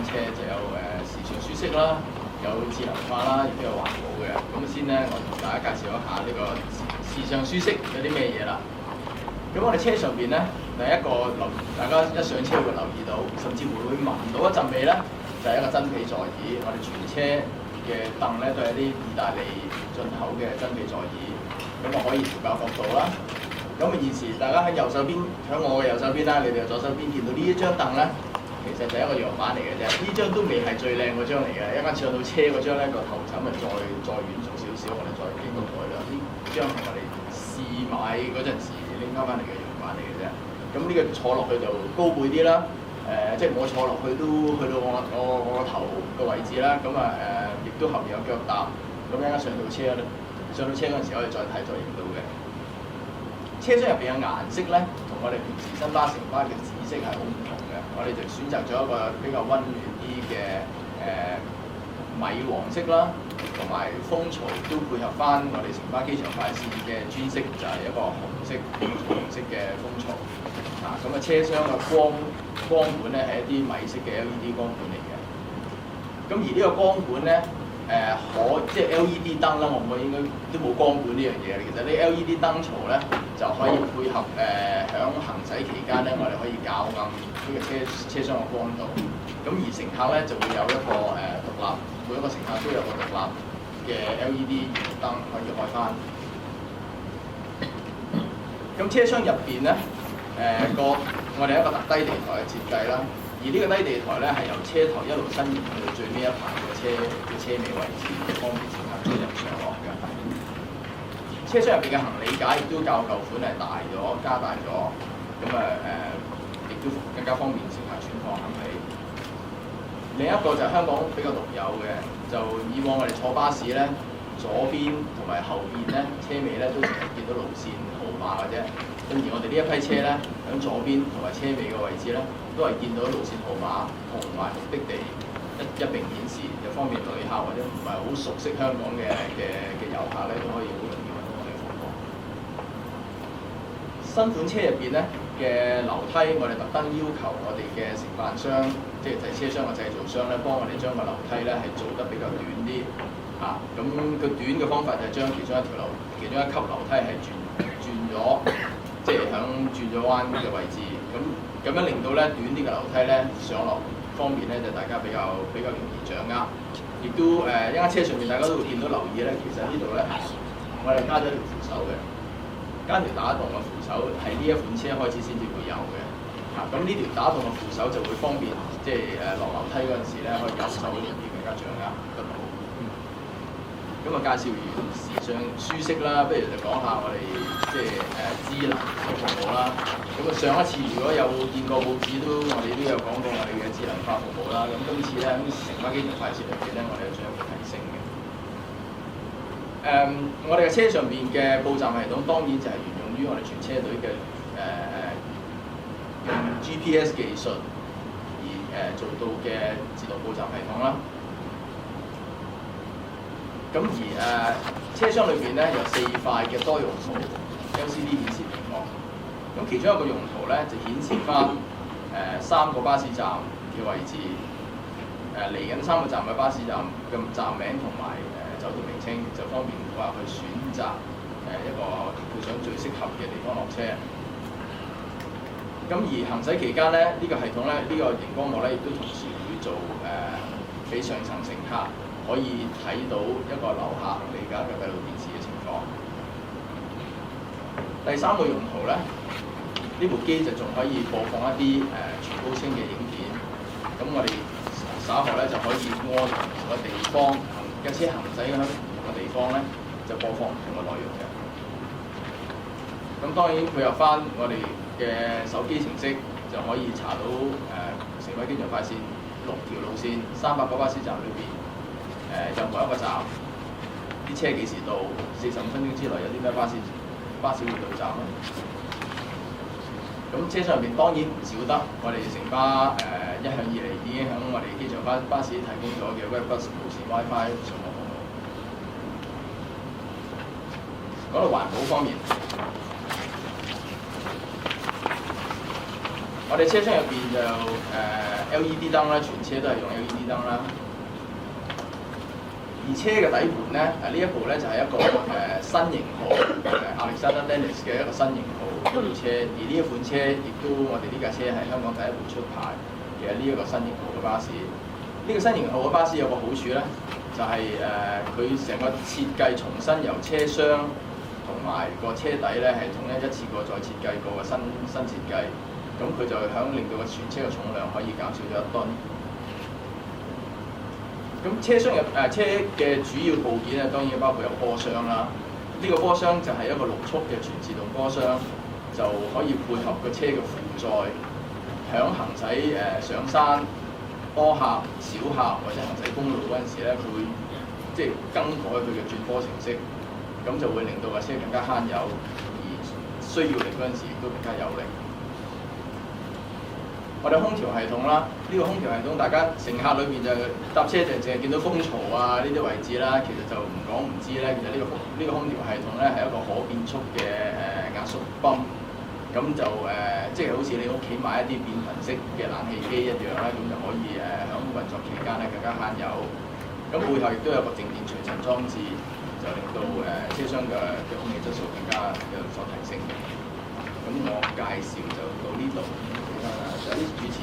車，就有時尚舒適啦，有智能化啦，亦都有環保嘅。咁先咧，我同大家介紹一下呢個時尚舒適有啲咩嘢啦。咁我哋車上邊咧，第一個大家一上車會留意到，甚至乎會聞到一陣味咧，就係一個真皮座椅。我哋全車嘅凳咧都係啲意大利進口嘅真皮座椅，咁啊可以調校角度啦。咁啊現時大家喺右手邊，喺我嘅右手邊啦，你哋嘅左手邊見到呢一張凳咧，其實就係一個樣板嚟嘅啫。呢張都未係最靚嗰張嚟嘅，一間上到車嗰張咧個頭枕咪再遠咗少少，我哋再經過改良。呢張係我哋試買嗰陣時拎翻嚟嘅樣板嚟嘅啫。咁呢個坐落去就高背啲啦，即係我坐落去都去到我個頭個位置啦。咁啊亦都後面有腳踏。咁一陣間上到車咧，上到車嗰陣時可以再睇再影到嘅。車廂入邊嘅顏色咧，同我哋平時新巴、城巴嘅紫色係好唔同嘅。我哋就選擇咗一個比較溫暖啲嘅米黃色啦，同埋風槽都配合翻我哋城巴機場快線嘅專色，就係一個紅色嘅風槽。咁啊車廂嘅光管咧係一啲米色嘅 LED 光管嚟嘅。咁而呢個光管咧，即係 LED 燈啦，我應該都冇光管呢樣嘢。其實呢 LED 燈槽咧就可以配合響行駛期間咧，我哋可以校暗呢個車廂嘅光度。咁而乘客咧就會有一個獨立，每一個乘客都有個獨立嘅 LED 燈可以開翻。咁車廂入邊咧，我哋一個特低地台嘅設計啦。而呢個低地台咧係由車頭一路伸延去到最尾一排嘅車尾位置，方便乘客出入上落嘅。車廂入邊嘅行李架亦都較舊款係大咗、加大咗，咁亦都更加方便乘客存放行李。另一個就係香港比較獨有嘅，就以往我哋坐巴士咧，左邊同埋後邊咧車尾咧都淨係見到路線號碼嘅啫。咁而我哋呢一批車咧，喺左邊同埋車尾嘅位置咧，都係見到路線號碼同埋目的地一並顯示，就方便旅客或者唔係好熟悉香港嘅遊客咧，都可以好容易揾到我哋服務。新款車入邊咧嘅樓梯，我哋特登要求我哋嘅承辦商，即係車廂嘅製造商咧，幫我哋將個樓梯咧係做得比較短啲。咁個短嘅方法就係將其中一級樓梯係轉咗。即係響轉咗彎嘅位置，咁樣令到咧短啲嘅樓梯咧上落方面咧就大家比較容易掌握，亦都一間車上面大家都會見到留意咧，其實呢度咧我哋加咗條扶手嘅，加條打洞嘅扶手係呢一款車開始先至會有嘅。咁呢條打洞嘅扶手就會方便即係落樓梯嗰陣時咧可以右手容易更加掌握得到。咁啊介紹完時尚舒適啦，不如就講下我哋即係智能嘅服務啦。咁啊上一次如果有見過報紙我哋都有講過我哋嘅智能化服務啦。咁今次咧喺城巴機場快線裏邊咧，我哋有進一步提升嘅。我哋嘅車上邊嘅報站系統當然就係沿用於我哋全車隊嘅用 GPS 技術而做到嘅自動報站系統啦。咁而車廂裏邊咧有4塊嘅多用途 LCD 顯示屏幕，咁其中一個用途咧就顯示翻3個巴士站嘅位置，嚟緊3個站嘅巴士站嘅站名同埋酒店名稱，就方便顧客去選擇一個佢想最適合嘅地方落車。咁而行駛期間咧，呢個系統咧，呢個熒光幕咧亦都同時會做俾上層乘客可以睇到一個樓下行李架嘅閉路電視嘅情況。第3個用途咧，呢部機就仲可以播放一啲全高清嘅影片。咁我哋稍後咧就可以按唔同嘅地方，架車行駛喺唔同嘅地方咧，就播放唔同嘅內容嘅。咁當然配合翻我哋嘅手機程式，就可以查到城巴機場快線6條路線300個巴士站裏邊。任何一個站，啲車幾時到？45分鐘之內有啲咩巴士會到站咧？咁車上邊當然唔少得我哋城巴一向以嚟已經喺我哋機場巴士提供咗嘅 Webbus 無線 WiFi 上網服務。講到環保方面，我我哋車廂入邊就LED 燈啦，全車都係用 LED 燈啦。而車嘅底盤咧，呢一部咧就係一個新型號Alexander Dennis 嘅一個新型號嘅車，而呢一款車亦都我哋呢架車係香港第一部出牌嘅呢一個新型號嘅巴士。呢個新型號嘅巴士有個好處咧，就係佢成個設計重新由車廂同埋個車底咧係統一一次過再設計過嘅新設計，咁佢就響令到個全車嘅重量可以減少咗1噸。咁車廂車嘅主要部件咧，當然包括有波箱啦。呢個波箱就係一個6速嘅全自動波箱，就可以配合個車嘅負載，響行駛上山、多客、小客或者行駛公路嗰陣時咧，佢會即係更改佢嘅轉波程式，咁就會令到架車更加慳油，而需要力嗰陣時亦都更加有力。我哋空調系統啦，呢個空調系統大家乘客裏邊就搭車就淨係見到風槽啊呢啲位置啦，其實就唔講唔知咧。其實呢個空調系統咧係一個可變速嘅壓縮泵，咁就即係好似你屋企買一啲變頻式嘅冷氣機一樣啦，咁就可以喺運作期間咧更加慳油。咁背後亦都有個靜電除塵裝置，就令到車廂嘅空氣質素更加有所提升嘅。咁我介紹就到呢度。有啲主持